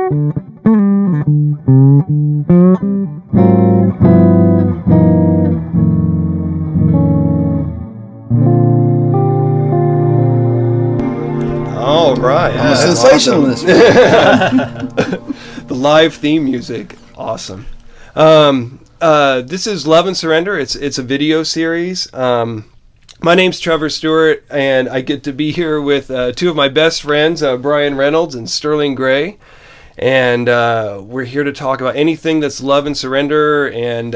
All right. I'm a sensationalist. The live theme music, awesome. This is Love and Surrender. It's a video series. My name's Trevor Stewart, and I get to be here with two of my best friends, Brian Reynolds and Sterling Gray, and we're here to talk about anything that's love and surrender. And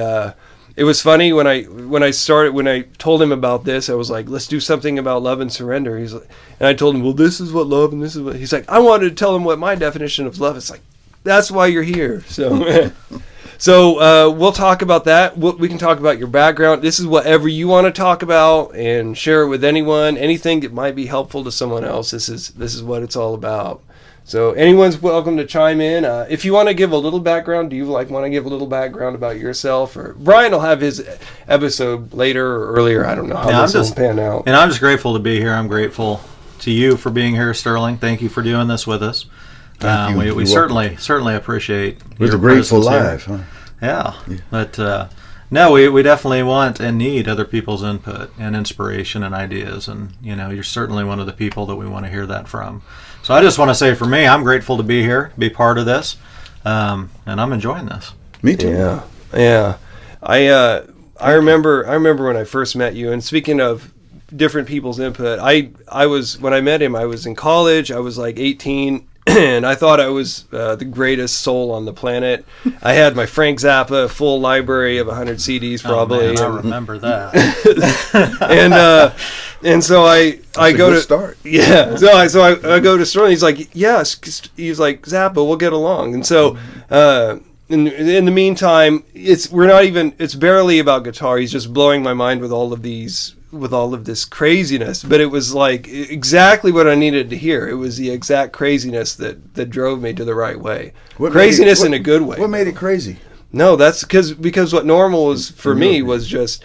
it was funny when I told him about this. I was like, let's do something about love and surrender. And I told him, well, this is what love and this is what. He's like, I wanted to tell him what my definition of love is. Like, that's why you're here. So we'll talk about that. We can talk about your background. This is whatever you want to talk about, and share it with anyone. Anything that might be helpful to someone else. This is what it's all about. So anyone's welcome to chime in. If you want to give a little background, do you want to give a little background about yourself? Or Brian will have his episode later or earlier. I don't know how this will pan out. And I'm just grateful to be here. I'm grateful to you for being here, Sterling. Thank you for doing this with us. We certainly appreciate With a Grateful Live, huh? Yeah. But no, we definitely want and need other people's input and inspiration and ideas. And, you're certainly one of the people that we want to hear that from. So I just want to say, for me, I'm grateful to be here, be part of this, and I'm enjoying this. Me too. Yeah. I remember when I first met you. And speaking of different people's input, when I met him, I was in college. I was like 18. And I thought I was the greatest soul on the planet. I had my Frank Zappa full library of 100 CDs, probably. Oh, man, I remember that. and so I go to start. Yeah. So I go to Sterling. He's like, yes. He's like, Zappa, we'll get along. And so in the meantime, it's barely about guitar. He's just blowing my mind with all of this craziness. But it was like exactly what I needed to hear. It was the exact craziness that drove me to the right way. Craziness in a good way. What made it crazy? No, that's because what normal was for me was just,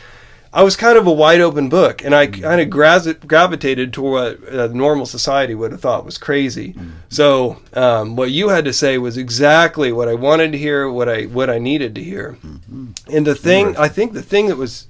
I was kind of a wide open book, and I kind of gravitated to what normal society would have thought was crazy. So what you had to say was exactly what I wanted to hear, what I needed to hear. And I think the thing that was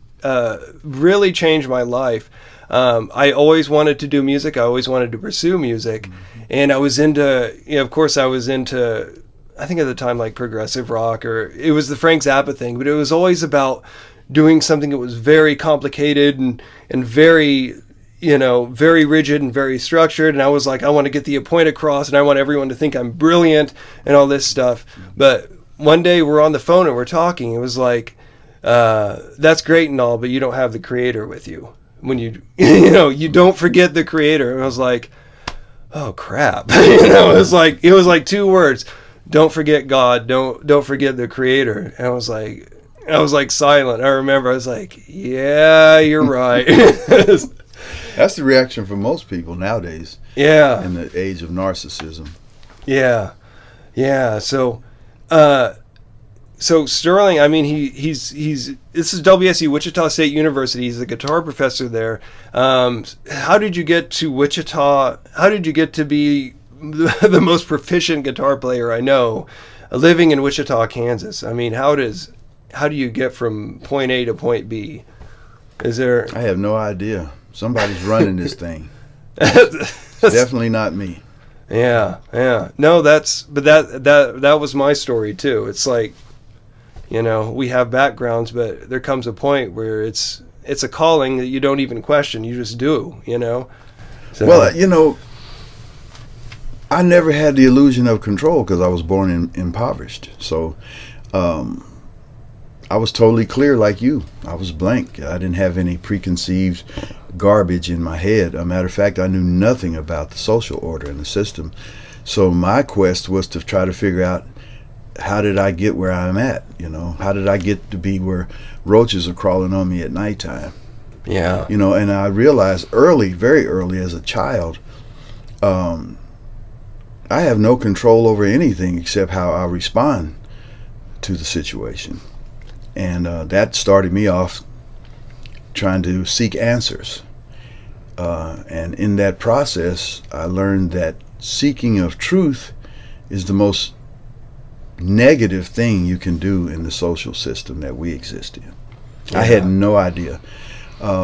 really changed my life. I always wanted to do music. I always wanted to pursue music, and I was into, of course, I think at the time, like progressive rock, or it was the Frank Zappa thing, but it was always about doing something that was very complicated and very, very rigid and very structured. And I was like, I want to get the point across, and I want everyone to think I'm brilliant and all this stuff. But one day we're on the phone and we're talking. It was like, that's great and all, but you don't have the creator with you. When you don't forget the creator. And I was like, oh crap. It was like two words. Don't forget God. Don't forget the creator. And I was like silent. I remember I was like, yeah, you're right. That's the reaction from most people nowadays. Yeah. In the age of narcissism. Yeah. So Sterling, I mean, this is WSU, Wichita State University. He's a guitar professor there. How did you get to Wichita? How did you get to be the most proficient guitar player I know, living in Wichita, Kansas? I mean, how do you get from point A to point B? I have no idea. Somebody's running this thing. Definitely not me. Yeah. No, that was my story too. It's like, we have backgrounds, but there comes a point where it's a calling that you don't even question. You just do, So, well, I never had the illusion of control because I was born impoverished. So I was totally clear like you. I was blank. I didn't have any preconceived garbage in my head. A matter of fact, I knew nothing about the social order and the system. So my quest was to try to figure out, how did I get where I'm at? How did I get to be where roaches are crawling on me at nighttime? Yeah. And I realized very early as a child, I have no control over anything except how I respond to the situation. And that started me off trying to seek answers. And in that process, I learned that seeking of truth is the most negative thing you can do in the social system that we exist in. I had no idea,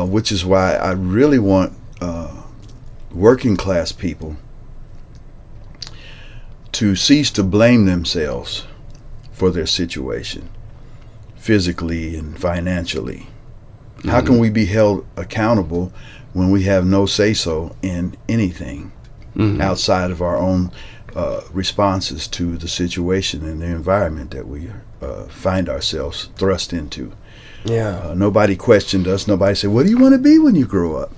which is why I really want working class people to cease to blame themselves for their situation, physically and financially. How can we be held accountable when we have no say-so in anything outside of our own responses to the situation and the environment that we find ourselves thrust into? Yeah. Nobody questioned us. Nobody said, "What do you want to be when you grow up?"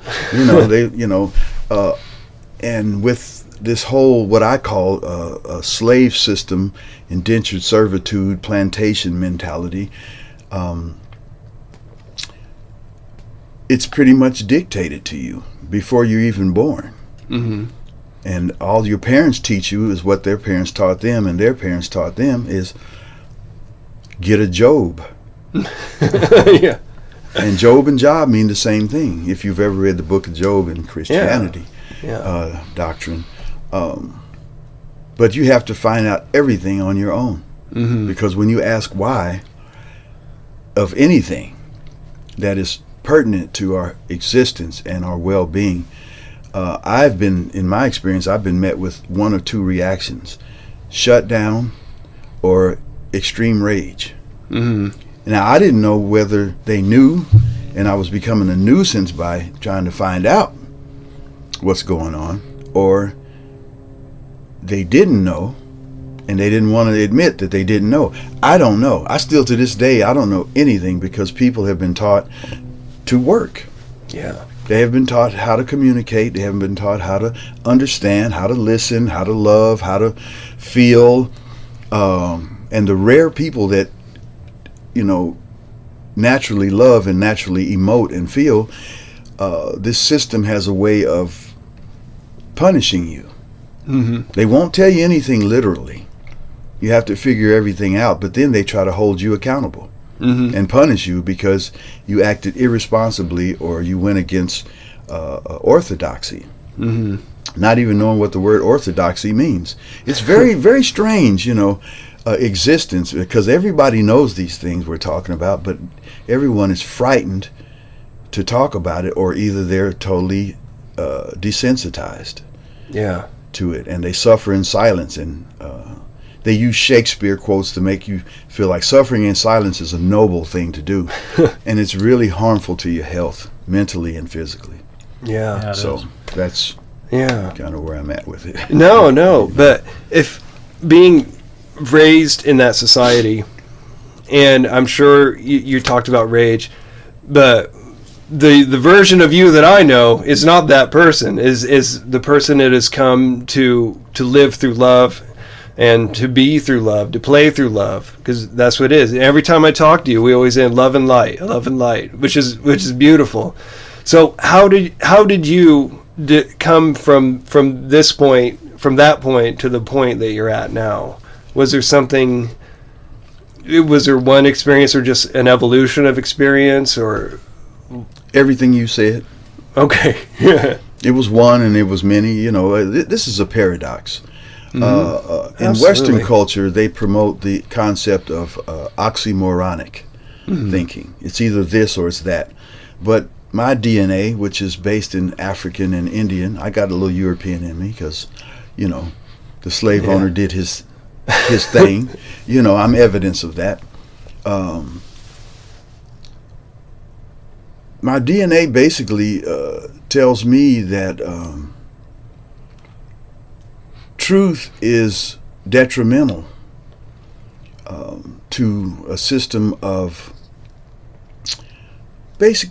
And with this whole, what I call a slave system, indentured servitude, plantation mentality, it's pretty much dictated to you before you're even born. And all your parents teach you is what their parents taught them, and their parents taught them is get a job. Yeah. And Job and Job mean the same thing. If you've ever read the book of Job in Christianity doctrine. But you have to find out everything on your own. Because when you ask why of anything that is pertinent to our existence and our well-being, in my experience, I've been met with one of two reactions: shut down or extreme rage. Now, I didn't know whether they knew and I was becoming a nuisance by trying to find out what's going on, or they didn't know and they didn't want to admit that they didn't know. I don't know. I still, to this day, I don't know anything, because people have been taught to work. Yeah. They have been taught how to communicate. They haven't been taught how to understand, how to listen, how to love, how to feel. And the rare people that, naturally love and naturally emote and feel, this system has a way of punishing you. They won't tell you anything literally. You have to figure everything out, but then they try to hold you accountable and punish you because you acted irresponsibly or you went against orthodoxy. Not even knowing what the word orthodoxy means. It's very, very strange, existence, because everybody knows these things we're talking about, but everyone is frightened to talk about it, or either they're totally desensitized to it, and they suffer in silence. And they use Shakespeare quotes to make you feel like suffering in silence is a noble thing to do, and it's really harmful to your health, mentally and physically. Yeah. So that's kind of where I'm at with it. No, but if being raised in that society, and I'm sure you talked about rage, but the version of you that I know is not that person, is the person that has come to live through love and to be through love, to play through love, because that's what it is. And every time I talk to you, we always end love and light, which is beautiful. So how did you come from that point to the point that you're at now? Was there something? Was there one experience, or just an evolution of experience, or everything you said? Okay. It was one, and it was many. This is a paradox. In Western culture, they promote the concept of oxymoronic thinking. It's either this or it's that. But my DNA, which is based in African and Indian, I got a little European in me because, the slave owner did his thing. I'm evidence of that. My DNA basically tells me that truth is detrimental to a system of basic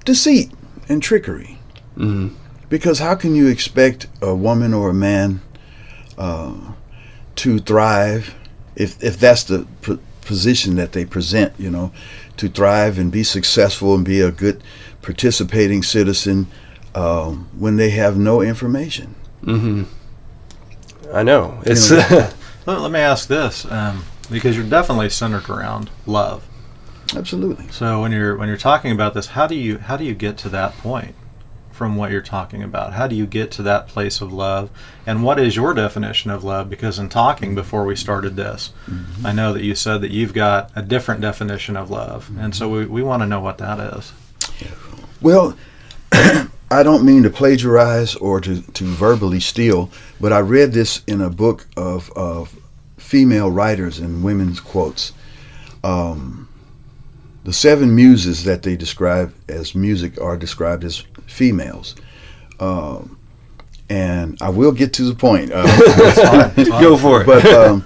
deceit and trickery. Because how can you expect a woman or a man to thrive if that's the position that they present, to thrive and be successful and be a good participating citizen when they have no information? I know. It's Let me ask this, because you're definitely centered around love. Absolutely. So when you're talking about this, how do you get to that point from what you're talking about? How do you get to that place of love? And what is your definition of love? Because in talking before we started this, I know that you said that you've got a different definition of love. And so we want to know what that is. Well, I don't mean to plagiarize or to verbally steal, but I read this in a book of female writers and women's quotes. The 7 muses that they describe as music are described as females. And I will get to the point. It's fine. Go for it. But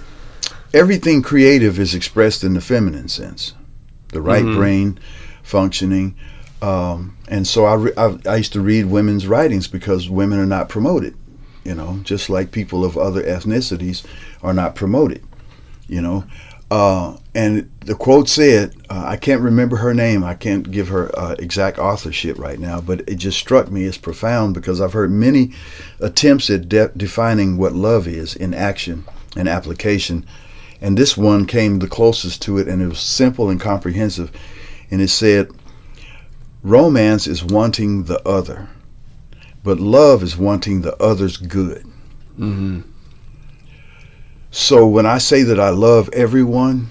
everything creative is expressed in the feminine sense, the right brain functioning. And so I used to read women's writings because women are not promoted, just like people of other ethnicities are not promoted, And the quote said, I can't remember her name. I can't give her exact authorship right now, but it just struck me as profound because I've heard many attempts at defining what love is in action and application. And this one came the closest to it, and it was simple and comprehensive. And it said, romance is wanting the other, but love is wanting the other's good. Mm-hmm. So when I say that I love everyone,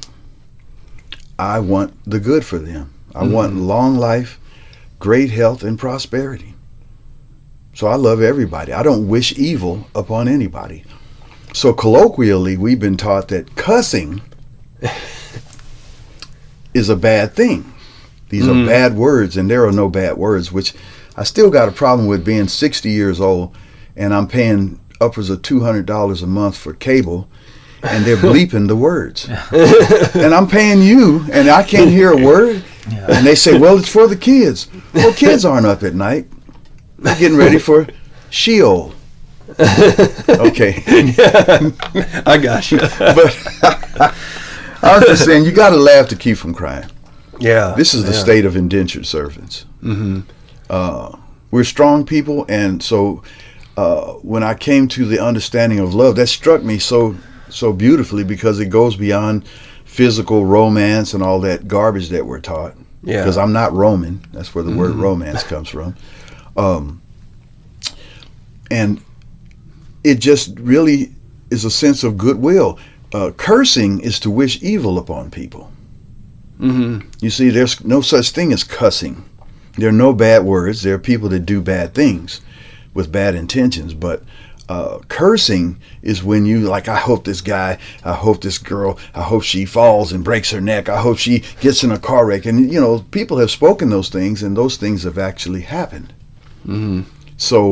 I want the good for them. I want long life, great health, and prosperity. So I love everybody. I don't wish evil upon anybody. So colloquially, we've been taught that cussing is a bad thing. These are bad words, and there are no bad words, which I still got a problem with being 60 years old, and I'm paying upwards of $200 a month for cable, and they're bleeping the words. And I'm paying you, and I can't hear a word. Yeah. And they say, well, it's for the kids. Well, kids aren't up at night. They're getting ready for Sheol. Okay. I got you. But I was just saying, you got to laugh to keep from crying. Yeah. This is the state of indentured servants. We're strong people, and so when I came to the understanding of love, that struck me so beautifully because it goes beyond physical romance and all that garbage that we're taught. Yeah. Because I'm not Roman. That's where the word romance comes from. And it just really is a sense of goodwill. Cursing is to wish evil upon people. You see, there's no such thing as cussing. There are no bad words. There are people that do bad things with bad intentions, but cursing is when you like, I hope this guy, I hope this girl, I hope she falls and breaks her neck, I hope she gets in a car wreck. And people have spoken those things, and those things have actually happened. So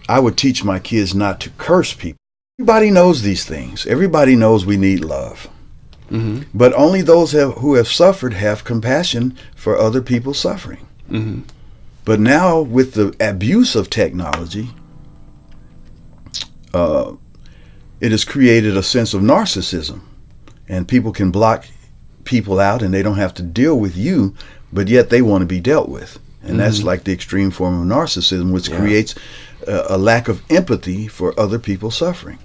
I would teach my kids not to curse people. Everybody knows these things. Everybody knows we need love. But only those who have suffered have compassion for other people's suffering. But now with the abuse of technology, it has created a sense of narcissism, and people can block people out and they don't have to deal with you, but yet they want to be dealt with. And that's like the extreme form of narcissism, which creates a lack of empathy for other people's suffering.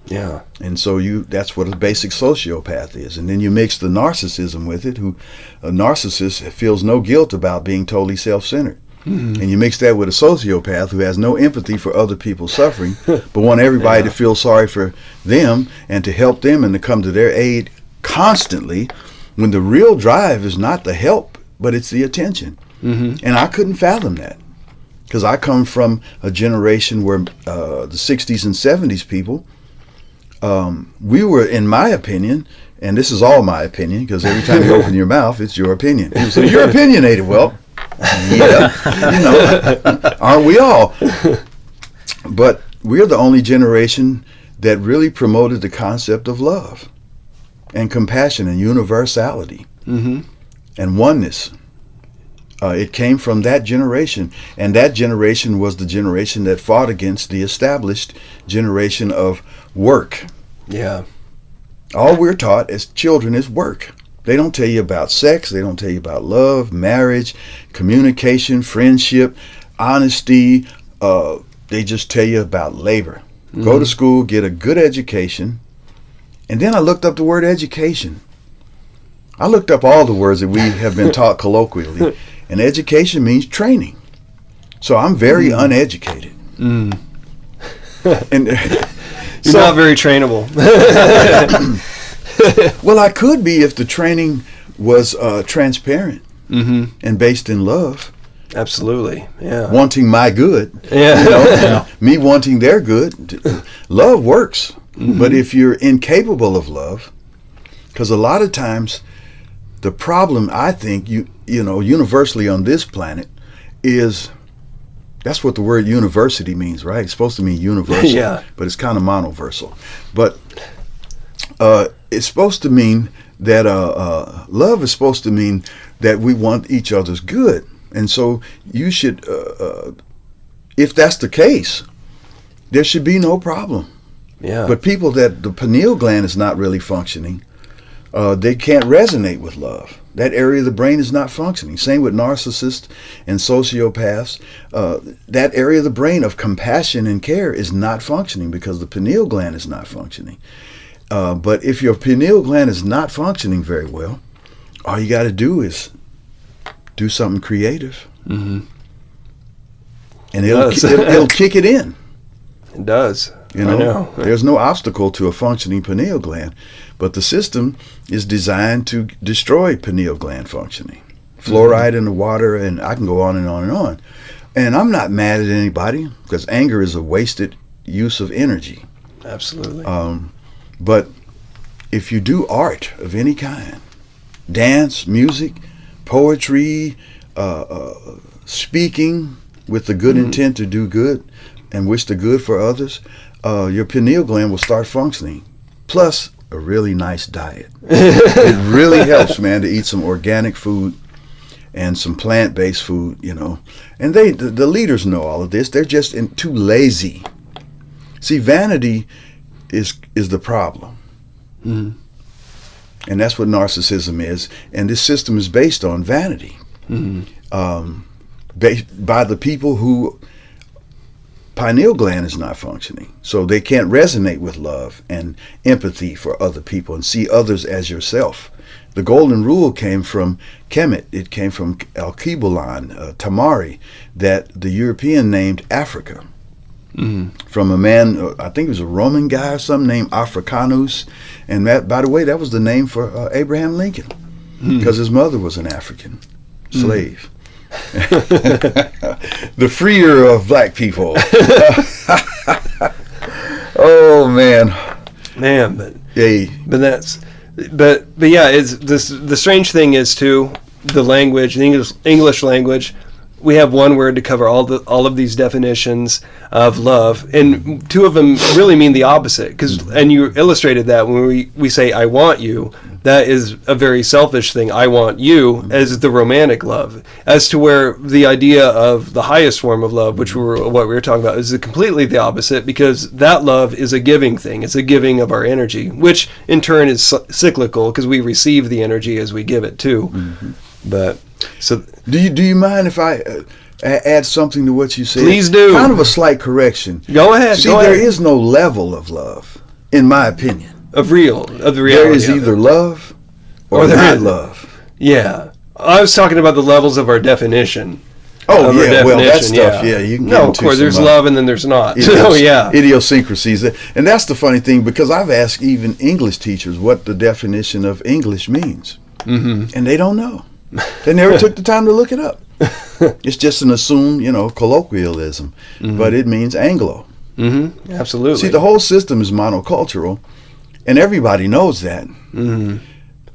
Yeah. And so that's what a basic sociopath is. And then you mix the narcissism with it, a narcissist feels no guilt about being totally self-centered. And you mix that with a sociopath who has no empathy for other people's suffering, but want everybody to feel sorry for them and to help them and to come to their aid constantly, when the real drive is not the help, but it's the attention. And I couldn't fathom that, because I come from a generation where the 60s and 70s people, we were, in my opinion, and this is all my opinion, because every time you open your mouth, it's your opinion. So you're opinionated. Well, yeah, aren't we all? But we're the only generation that really promoted the concept of love and compassion and universality and oneness. It came from that generation, and that generation was the generation that fought against the established generation of work. Yeah. All we're taught as children is work. They don't tell you about sex. They don't tell you about love, marriage, communication, friendship, honesty. They just tell you about labor. Go to school, get a good education. And then I looked up the word education. I looked up all the words that we have been taught colloquially. And education means training. So I'm very uneducated. And You're not very trainable. well, I could be if the training was transparent and based in love. Absolutely. Yeah. Wanting my good. Yeah. You know, me wanting their good. Love works. But if you're incapable of love, because a lot of times the problem, I think, you know, universally on this planet is, that's what the word university means, right? It's supposed to mean universal, Yeah. but it's kind of monoversal. But it's supposed to mean that love is supposed to mean that we want each other's good. And so you should, if that's the case, there should be no problem. Yeah. But people that the pineal gland is not really functioning, they can't resonate with love. That area of the brain is not functioning. Same with narcissists and sociopaths. That area of the brain of compassion and care is not functioning because the pineal gland is not functioning. But if your pineal gland is not functioning very well, all you got to do is do something creative. And it'll kick it in. It does. You know, I know. There's no obstacle to a functioning pineal gland, but the system is designed to destroy pineal gland functioning. Fluoride in the water, and I can go on and on and on. And I'm not mad at anybody because anger is a wasted use of energy. Absolutely. But if you do art of any kind, dance, music, poetry, speaking with the good intent to do good and wish the good for others, your pineal gland will start functioning. Plus, a really nice diet. It really helps, man, to eat some organic food and some plant-based food, you know. And the leaders know all of this. They're just too lazy. See, vanity is the problem. And that's what narcissism is. And this system is based on vanity. By the people who pineal gland is not functioning. So they can't resonate with love and empathy for other people and see others as yourself. The golden rule came from Kemet. It came from Alkebulan, Tamari, that the European named Africa. From a man, I think he was a Roman guy or something, named Africanus. And that, by the way, that was the name for Abraham Lincoln, because his mother was an African slave. The freer of black people. Oh man, but hey, but yeah, it's this. The strange thing is too, the language, the English language. We have one word to cover all of these definitions of love, and two of them really mean the opposite. And you illustrated that when we say "I want you," that is a very selfish thing. I want you as the romantic love, as to where the idea of the highest form of love, which what we were talking about, is completely the opposite, because that love is a giving thing. It's a giving of our energy, which in turn is cyclical because we receive the energy as we give it too. But so, do you mind if I add something to what you said? Please do. Kind of a slight correction. Go ahead. See, there is no level of love, in my opinion. Of the reality. There is either love or not love. Yeah, I was talking about the levels of our definition. Oh yeah, well that stuff. Yeah, you can get of course. There's love and then there's not. Idiosyncrasies, and that's the funny thing, because I've asked even English teachers what the definition of English means, and they don't know. They never took the time to look it up. It's just an assumed, colloquialism, but it means Anglo. Absolutely. See, the whole system is monocultural, and everybody knows that.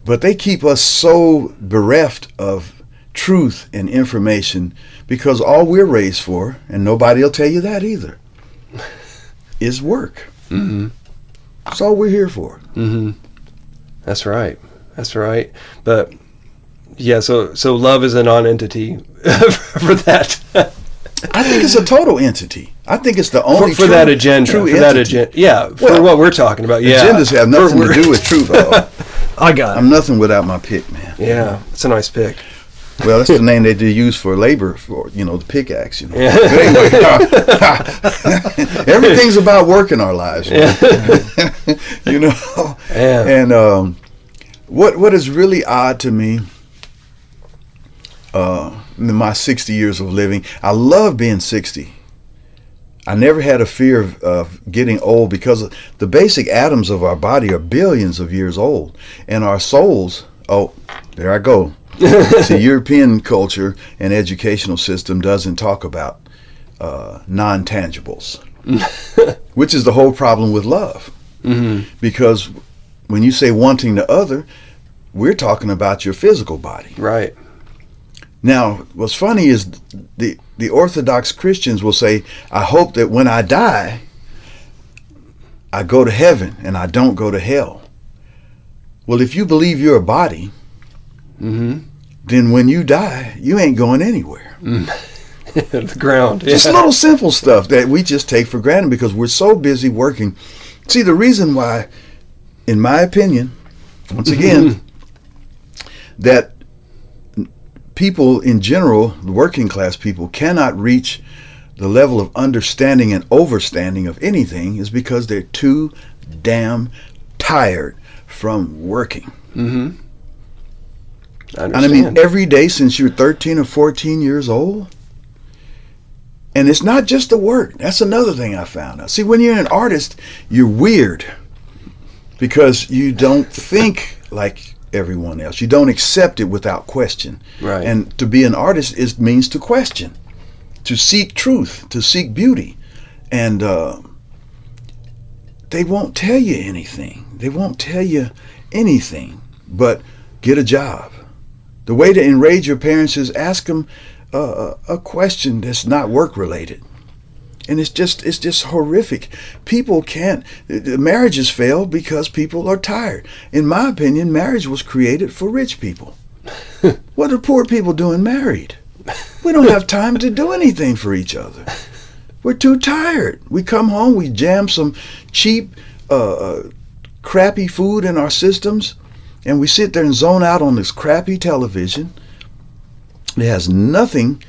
But they keep us so bereft of truth and information because all we're raised for, and nobody will tell you that either, is work. That's all we're here for. That's right. But yeah, so love is a non-entity for that. I think it's a total entity. I think it's the only for that agenda. For entity. that agenda, yeah. For what we're talking about, yeah. Agendas have nothing to do with truth. I got it. I'm nothing without my pick, man. Yeah, it's a nice pick. Well, that's the name they do use for labor, for the pickaxe. Yeah. But anyway, everything's about work in our lives. Yeah. And what is really odd to me, in my 60 years of living. I love being 60. I never had a fear of getting old because the basic atoms of our body are billions of years old. And our souls, oh, there I go. See, European culture and educational system doesn't talk about non-tangibles, which is the whole problem with love. Mm-hmm. Because when you say wanting the other, we're talking about your physical body. Right. Now, what's funny is the Orthodox Christians will say, I hope that when I die, I go to heaven and I don't go to hell. Well, if you believe you're a body, then when you die, you ain't going anywhere. The ground. Just little simple stuff that we just take for granted because we're so busy working. See, the reason why, in my opinion, once again, that people in general, the working class people, cannot reach the level of understanding and overstanding of anything is because they're too damn tired from working. Mm-hmm. And I mean, every day since you're 13 or 14 years old. And it's not just the work. That's another thing I found out. See, when you're an artist, you're weird because you don't think like everyone else. You don't accept it without question. Right. And to be an artist means to question, to seek truth, to seek beauty. And they won't tell you anything. They won't tell you anything but get a job. The way to enrage your parents is ask them a question that's not work related. And it's just horrific. People can't, marriages fail because people are tired. In my opinion, marriage was created for rich people. What are poor people doing married? We don't have time to do anything for each other. We're too tired. We come home, we jam some cheap, crappy food in our systems, and we sit there and zone out on this crappy television. It has nothing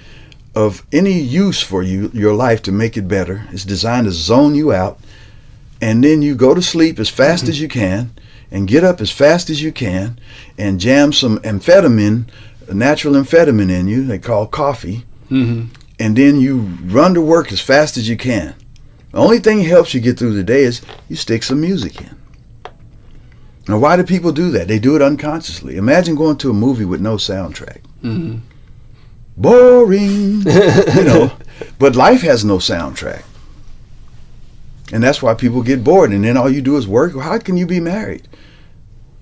of any use for your life to make it better. It's designed to zone you out, and then you go to sleep as fast as you can and get up as fast as you can and jam some amphetamine, natural amphetamine in you, they call coffee, and then you run to work as fast as you can. The only thing that helps you get through the day is you stick some music in. Now, why do people do that? They do it unconsciously. Imagine going to a movie with no soundtrack. Boring, but life has no soundtrack. And that's why people get bored, and then all you do is work. How can you be married?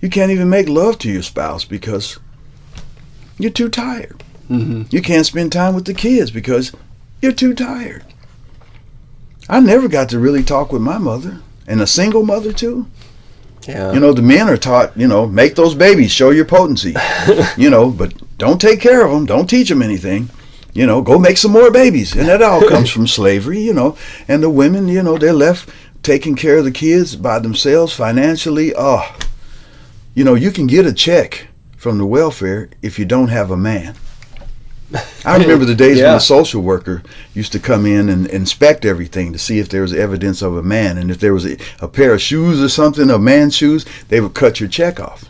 You can't even make love to your spouse because you're too tired. You can't spend time with the kids because you're too tired. I never got to really talk with my mother, and a single mother too. Yeah. The men are taught, make those babies, show your potency, but don't take care of them, don't teach them anything, go make some more babies. And that all comes from slavery, and the women, they're left taking care of the kids by themselves financially. You can get a check from the welfare if you don't have a man. I remember the days when a social worker used to come in and inspect everything to see if there was evidence of a man. And if there was a pair of shoes or something, a man's shoes, they would cut your check off.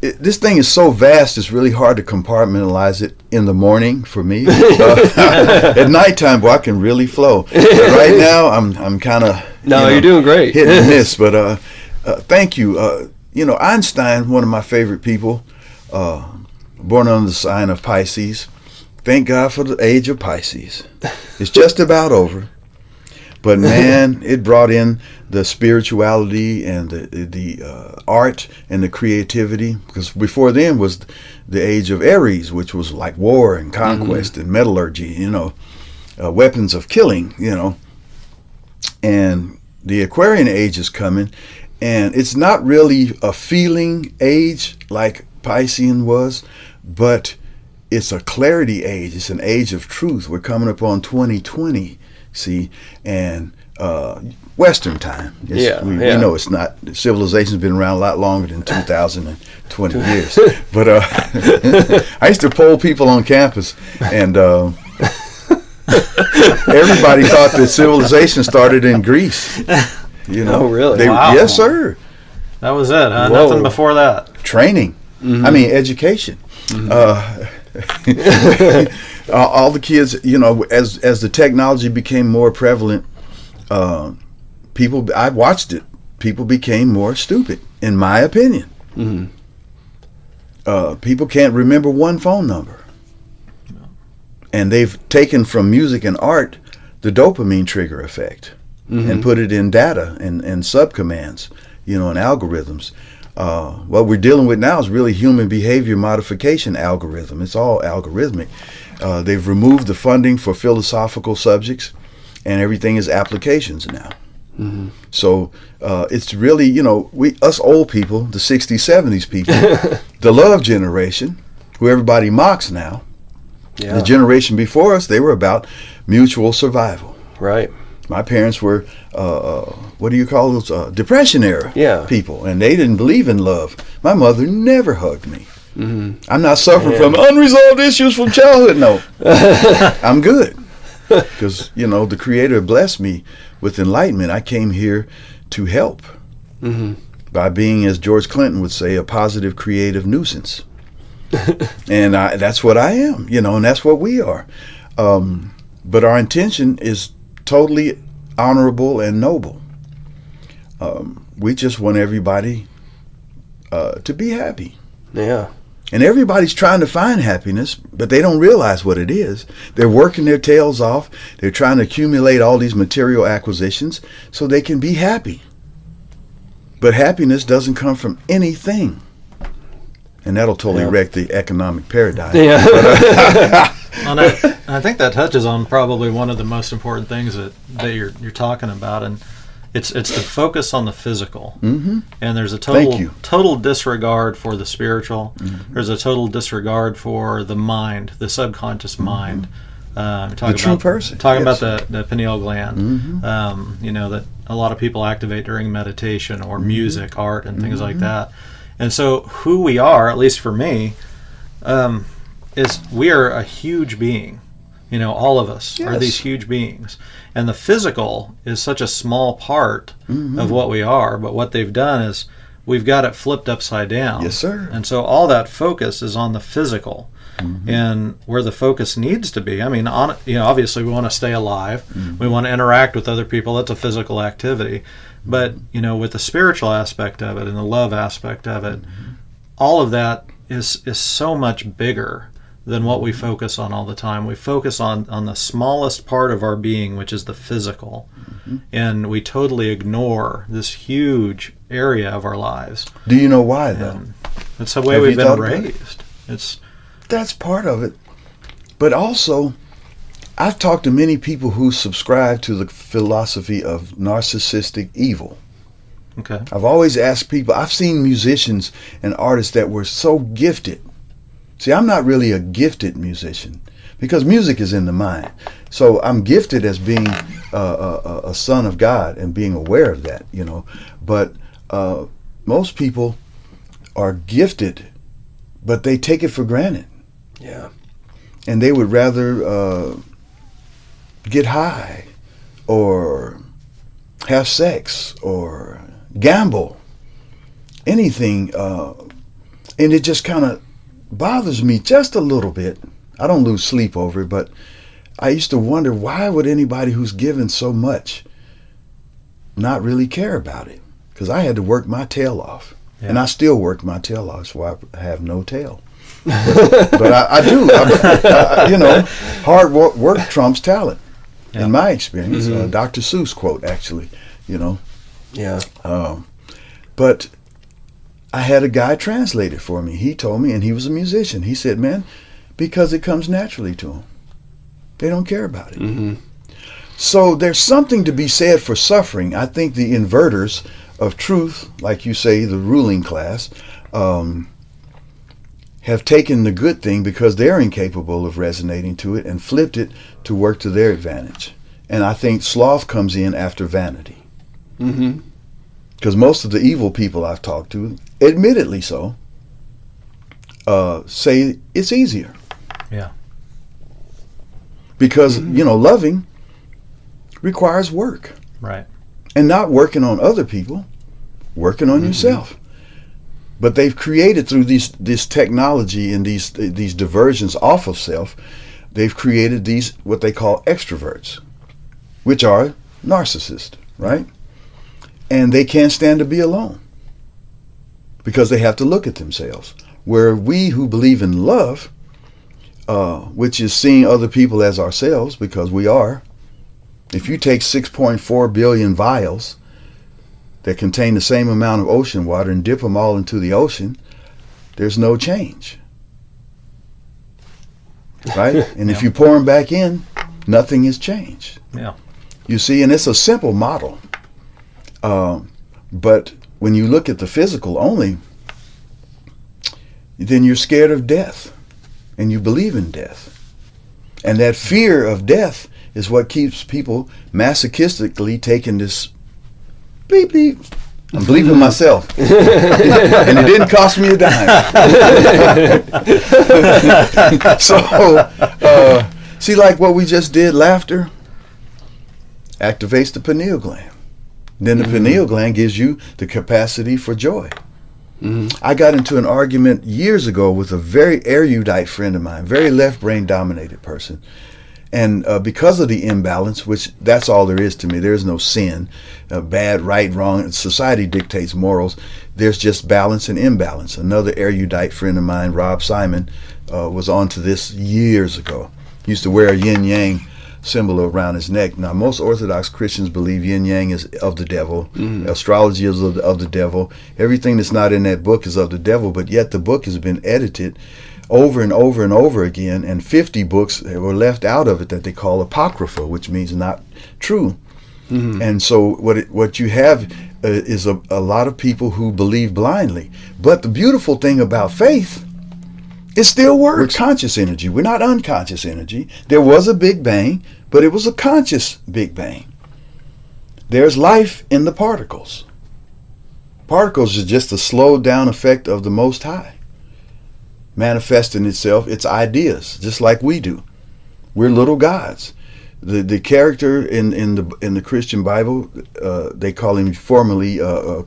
This thing is so vast, it's really hard to compartmentalize it in the morning for me. At nighttime, boy, I can really flow. But right now, I'm kind of... No, you're doing great. Hit and miss, but thank you. Einstein, one of my favorite people, born under the sign of Pisces. Thank God for the age of Pisces. It's just about over. But man, it brought in the spirituality and the art and the creativity. Because before then was the age of Aries, which was like war and conquest and metallurgy, weapons of killing, And the Aquarian age is coming. And it's not really a feeling age like Piscean was, but it's a clarity age. It's an age of truth. We're coming up on 2020, see, and Western time. We know it's not. Civilization's been around a lot longer than 2,020 years. But I used to poll people on campus, and everybody thought that civilization started in Greece. Oh, really? Wow. Yes, sir. That was it, huh? Whoa. Nothing before that. Training. I mean, education. All the kids, as the technology became more prevalent, I watched it. People became more stupid, in my opinion. People can't remember one phone number. And they've taken from music and art the dopamine trigger effect and put it in data and subcommands, and algorithms. What we're dealing with now is really human behavior modification algorithm. It's all algorithmic. They've removed the funding for philosophical subjects, and everything is applications now. So it's really, us old people, the 60s, 70s people, the love generation, who everybody mocks now. Yeah. The generation before us, they were about mutual survival. Right. My parents were, what do you call those, Depression era people, and they didn't believe in love. My mother never hugged me. I'm not suffering from unresolved issues from childhood. No, I'm good. Because, the Creator blessed me with enlightenment. I came here to help by being, as George Clinton would say, a positive creative nuisance. And that's what I am, and that's what we are. But our intention is totally honorable and noble. We just want everybody to be happy. Yeah. And everybody's trying to find happiness, but they don't realize what it is. They're working their tails off. They're trying to accumulate all these material acquisitions so they can be happy. But happiness doesn't come from anything. And that'll totally wreck the economic paradigm. Yeah. And I think that touches on probably one of the most important things that you're talking about, and it's the focus on the physical. And there's a total disregard for the spiritual. There's a total disregard for the mind, the subconscious mind. The true person. Talking about the pineal gland. That a lot of people activate during meditation or music, art, and things like that. And so who we are, at least for me, is we are a huge being. All of us are these huge beings. And the physical is such a small part of what we are, but what they've done is we've got it flipped upside down. Yes, sir. And so all that focus is on the physical. And where the focus needs to be, obviously we want to stay alive. We want to interact with other people. That's a physical activity. But, with the spiritual aspect of it and the love aspect of it, all of that is so much bigger than what we focus on all the time. We focus on the smallest part of our being, which is the physical. And we totally ignore this huge area of our lives. Do you know why, though? It's the way we've been raised. That's part of it. But also, I've talked to many people who subscribe to the philosophy of narcissistic evil. Okay. I've always asked people, I've seen musicians and artists that were so gifted. See, I'm not really a gifted musician because music is in the mind. So I'm gifted as being a son of God and being aware of that, But most people are gifted, but they take it for granted. Yeah. And they would rather get high or have sex or gamble, anything. And it just kind of bothers me just a little bit. I don't lose sleep over it, but I used to wonder, why would anybody who's given so much not really care about it? Because I had to work my tail off. Yeah. And I still work my tail off, so I have no tail. But I do. Hard work trumps talent, in my experience. Dr. Seuss quote, actually, Yeah. But I had a guy translate it for me. He told me, and he was a musician. He said, man, because it comes naturally to them. They don't care about it. So there's something to be said for suffering. I think the inverters of truth, like you say, the ruling class, have taken the good thing because they're incapable of resonating to it and flipped it to work to their advantage. And I think sloth comes in after vanity. Because most of the evil people I've talked to, admittedly so, say it's easier. Yeah. Because, loving requires work. Right. And not working on other people, working on yourself. But they've created through this technology and these diversions off of self, they've created these what they call extroverts, which are narcissists, right? And they can't stand to be alone because they have to look at themselves. Where we who believe in love, which is seeing other people as ourselves, because we are. If you take 6.4 billion vials that contain the same amount of ocean water and dip them all into the ocean, there's no change. Right? And if you pour them back in, nothing has changed. Yeah. You see, and it's a simple model. But when you look at the physical only, then you're scared of death and you believe in death. And that fear of death is what keeps people masochistically taking this bleep bleep. I'm bleeping myself. And it didn't cost me a dime. So, see, like what we just did, laughter activates the pineal gland. Then the pineal gland gives you the capacity for joy. I got into an argument years ago with a very erudite friend of mine, very left brain dominated person. And because of the imbalance, which that's all there is to me, there's no sin, bad, right, wrong. Society dictates morals. There's just balance and imbalance. Another erudite friend of mine, Rob Simon, was onto this years ago. He used to wear a yin-yang symbol around his neck. Now, most Orthodox Christians believe yin-yang is of the devil. Astrology is of the devil. Everything that's not in that book is of the devil, but yet the book has been edited over and over and over again, and 50 books were left out of it that they call apocrypha, which means not true. And so what you have is a lot of people who believe blindly. But the beautiful thing about faith, it still works. We're conscious energy. We're not unconscious energy. There was a Big Bang, but it was a conscious Big Bang. There's life in the particles. Particles is just a slowed down effect of the Most High, manifesting itself, its ideas, just like we do. We're little gods. The character in the Christian Bible, they call him formally,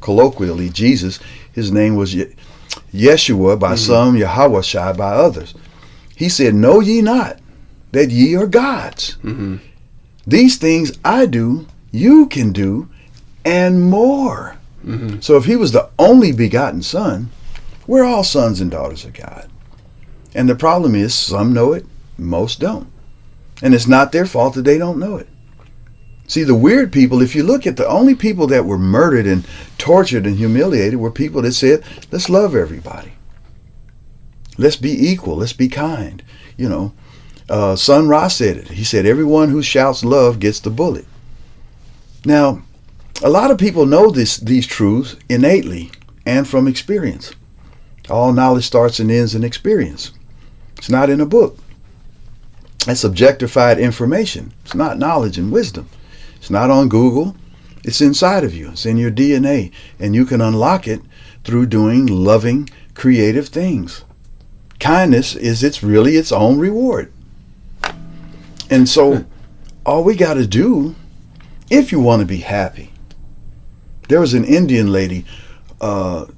colloquially, Jesus. His name was Yeshua by some, Yahweh Shai by others. He said, "Know ye not that ye are gods? These things I do, you can do, and more." So if he was the only begotten Son, we're all sons and daughters of God. And the problem is, some know it, most don't. And it's not their fault that they don't know it. See, the weird people, if you look at the only people that were murdered and tortured and humiliated were people that said, let's love everybody. Let's be equal. Let's be kind. You know, Sun Ra said it. He said, everyone who shouts love gets the bullet. Now, a lot of people know these truths innately and from experience. All knowledge starts and ends in experience. It's not in a book. That's objectified information. It's not knowledge and wisdom. It's not on Google. It's inside of you. It's in your DNA. And you can unlock it through doing loving, creative things. Kindness is really its own reward. And so all we got to do, if you want to be happy. There was an Indian lady,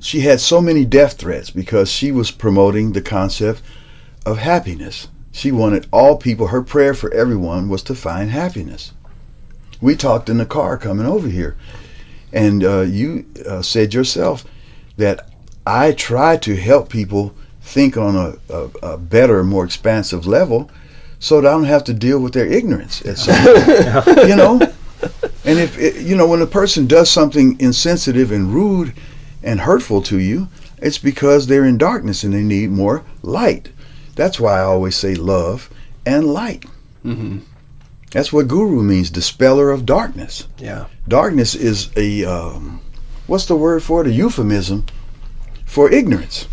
she had so many death threats because she was promoting the concept of happiness. She wanted all people, her prayer for everyone was to find happiness. We talked in the car coming over here, and you said yourself that I try to help people think on a better, more expansive level so that I don't have to deal with their ignorance at some point. You know? And if when a person does something insensitive and rude and hurtful to you, it's because they're in darkness and they need more light. That's why I always say love and light. That's what guru means, dispeller of darkness. Yeah. Darkness is what's the word for it? A euphemism for ignorance.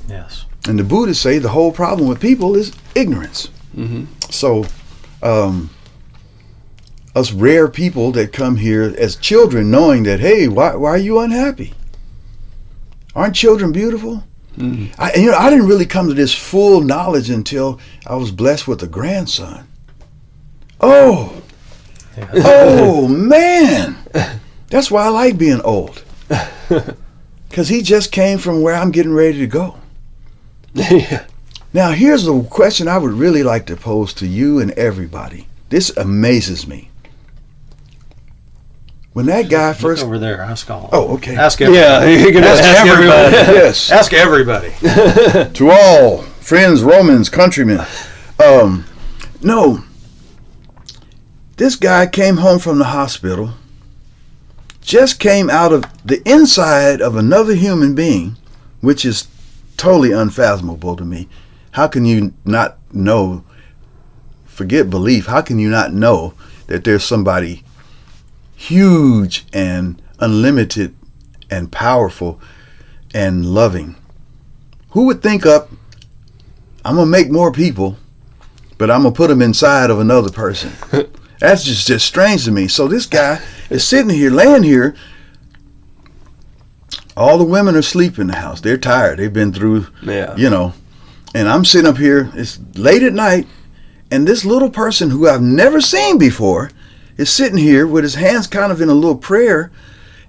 Yes. And the Buddhists say the whole problem with people is ignorance. So, us rare people that come here as children knowing that, hey, why are you unhappy? Aren't children beautiful? I didn't really come to this full knowledge until I was blessed with a grandson. Oh man, that's why I like being old. Because he just came from where I'm getting ready to go. Yeah. Now, here's the question I would really like to pose to you and everybody. This amazes me. When that guy Look first... over there. Ask all. Oh, okay. Ask everybody. Yeah, you're gonna Ask ask everybody. Yes. Ask everybody. To all friends, Romans, countrymen. No. This guy came home from the hospital, just came out of the inside of another human being, which is totally unfathomable to me. How can you not know, forget belief, how can you not know that there's somebody huge and unlimited and powerful and loving? Who would think up, I'm going to make more people, but I'm going to put them inside of another person? That's just strange to me. So this guy is sitting here, laying here. All the women are asleep in the house. They're tired. They've been through, you know. And I'm sitting up here. It's late at night. And this little person who I've never seen before is sitting here with his hands kind of in a little prayer.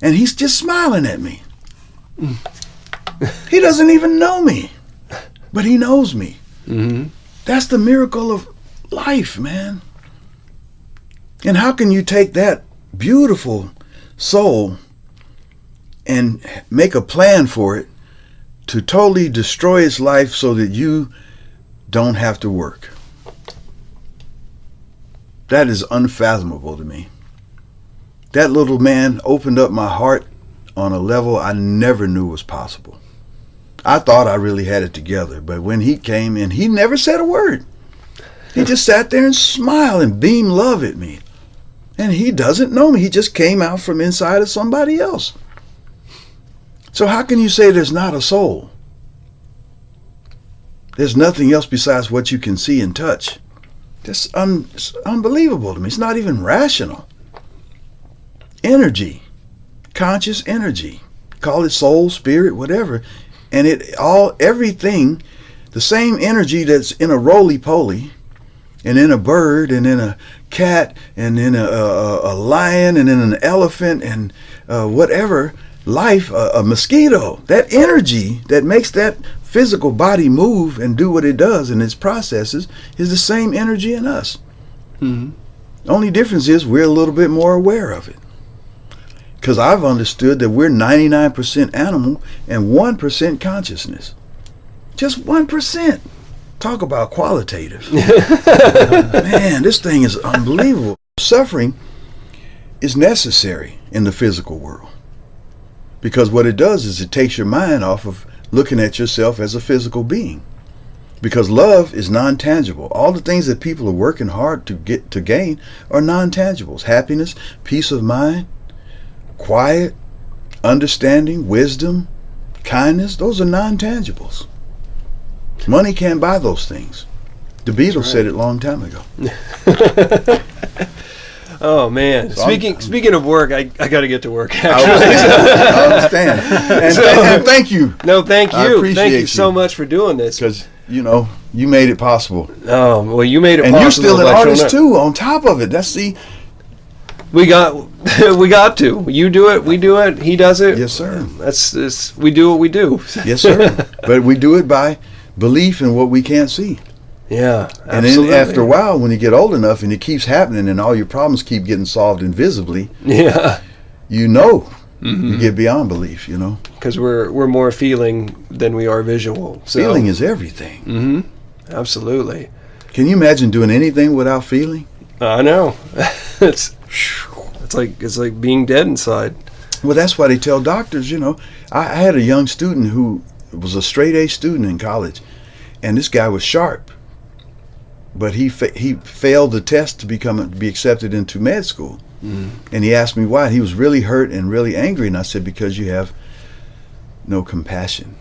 And he's just smiling at me. He doesn't even know me. But he knows me. Mm-hmm. That's the miracle of life, man. And how can you take that beautiful soul and make a plan for it to totally destroy its life so that you don't have to work? That is unfathomable to me. That little man opened up my heart on a level I never knew was possible. I thought I really had it together, but when he came in, he never said a word. He just sat there and smiled and beamed love at me. And he doesn't know me. He just came out from inside of somebody else. So how can you say there's not a soul? There's nothing else besides what you can see and touch. That's it's unbelievable to me. It's not even rational. Energy, conscious energy, call it soul, spirit, whatever. And everything, the same energy that's in a roly-poly and in a bird and in a cat and in a lion and in an elephant and whatever life, a mosquito, that energy that makes that physical body move and do what it does in its processes is the same energy in us. Mm-hmm. Only difference is we're a little bit more aware of it. Because I've understood that we're 99% animal and 1% consciousness. Just 1%. Talk about qualitative. Man, this thing is unbelievable. Suffering is necessary in the physical world. Because what it does is it takes your mind off of looking at yourself as a physical being. Because love is non-tangible. All the things that people are working hard to gain are non-tangibles. Happiness, peace of mind, quiet, understanding, wisdom, kindness, those are non-tangibles. Money can't buy those things. The Beatles said it a long time ago. Oh man! So Speaking of work, I got to get to work. I Actually, understand. And thank you. No, thank I you. appreciate Thank you you. so much for doing this. Because, you made it possible. Oh well, you made it And possible. you're still an by showing artist up. too, on top of it. We got to. You do it. We do it. He does it. Yes, sir. That's we do what we do. Yes, sir. But we do it by belief in what we can't see. Yeah, And absolutely. then after a while, when you get old enough and it keeps happening and all your problems keep getting solved invisibly, Yeah, you get beyond belief, because we're more feeling than we are visual. So. Feeling is everything. Mm-hmm. Absolutely. Can you imagine doing anything without feeling? I know. it's like being dead inside. Well, that's why they tell doctors, I had a young student who was a straight A student in college, and this guy was sharp, but he failed the test to be accepted into med school. Mm. And he asked me why. He was really hurt and really angry, and I said, because you have no compassion.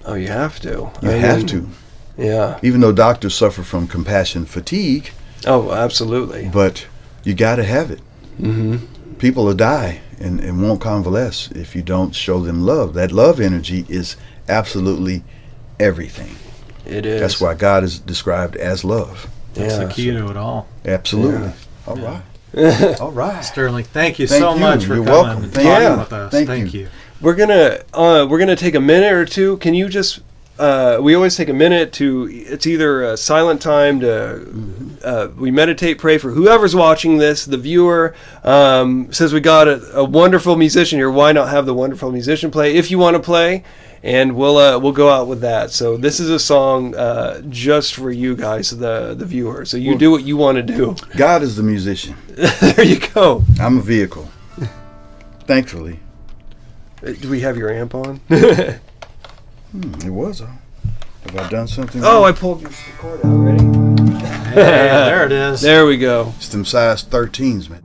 Oh, you have to. You have to. Yeah. Even though doctors suffer from compassion fatigue. Oh, absolutely. But you got to have it. Mm-hmm. People will die and won't convalesce if you don't show them love. That love energy is absolutely everything. It is. That's why God is described as love. That's the key to it all. Absolutely. Yeah. All right. All right. Sterling, thank you Thank so you. much for You're coming welcome. and Thank talking you. with us. Thank Thank you. you. we're gonna take a minute or two. Can you just? We always take a minute to. It's either a silent time to we meditate, pray for whoever's watching this. The viewer says we got a wonderful musician here. Why not have the wonderful musician play if you want to play? And we'll go out with that. So this is a song just for you guys, the viewer. So you do what you want to do. God is the musician. There you go. I'm a vehicle. Thankfully. Do we have your amp on? It was on. Have I done something Oh, wrong? I pulled your cord out. Ready? Hey, there it is. There we go. It's them size 13s, man.